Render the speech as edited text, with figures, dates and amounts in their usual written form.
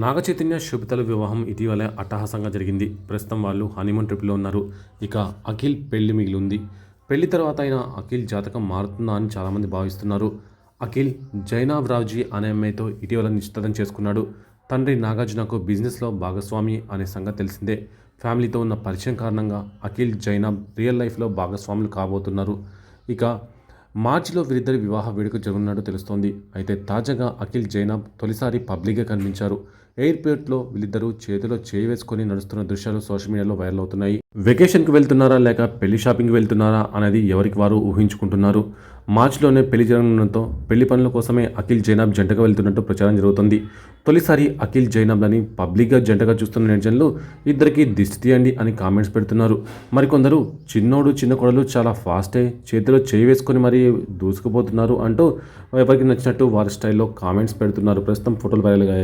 నాగ చైతన్య శోభితల వివాహం ఇటీవలే అట్టహాసంగా జరిగింది. ప్రస్తుతం వాళ్ళు హనీమూన్ ట్రిప్లో ఉన్నారు. ఇక అఖిల్ పెళ్లి మిగిలి ఉంది. పెళ్లి తర్వాత అయినా అఖిల్ జాతకం మారుతుందా అని చాలామంది భావిస్తున్నారు. అఖిల్ జైనాబ్ రావుజీ అనే అమ్మాయితో ఇటీవల నిశ్చితార్థం చేసుకున్నాడు. తండ్రి నాగార్జునకు బిజినెస్లో భాగస్వామి అనే సంగతి తెలిసిందే. ఫ్యామిలీతో ఉన్న పరిచయం కారణంగా అఖిల్ జైనాబ్ రియల్ లైఫ్లో భాగస్వాములు కాబోతున్నారు. ఇక మార్చిలో వీరిద్దరి వివాహ వేడుక జరగనున్నట్టు తెలుస్తోంది. అయితే తాజాగా అఖిల్ జైనాబ్ తొలిసారి పబ్లిక్గా కనిపించారు. ఎయిర్పోర్ట్లో వీళ్ళిద్దరూ చేతిలో చేయి వేసుకొని నడుస్తున్న దృశ్యాలు సోషల్ మీడియాలో వైరల్ అవుతున్నాయి. వెకేషన్కి వెళ్తున్నారా లేక పెళ్లి షాపింగ్కి వెళ్తున్నారా అనేది ఎవరికి వారు ఊహించుకుంటున్నారు. మార్చిలోనే పెళ్లి జరగనుండటంతో పెళ్లి పనుల కోసమే అఖిల్ జైనాబ్ జంటగా వెళ్తున్నట్టు ప్రచారం జరుగుతుంది. తొలిసారి అఖిల్ జైనాబ్లని పబ్లిక్గా జంటగా చూస్తున్న నెటిజన్లు ఇద్దరికి దిష్టి తీయండి అని కామెంట్స్ పెడుతున్నారు. మరికొందరు చిన్నోడు చిన్న కొడలు చాలా ఫాస్టే చేతిలో చేయి వేసుకొని మరీ దూసుకుపోతున్నారు అంటూ ఎవరికి నచ్చినట్టు వారి స్టైల్లో కామెంట్స్ పెడుతున్నారు. ప్రస్తుతం ఫోటోలు వైరల్గా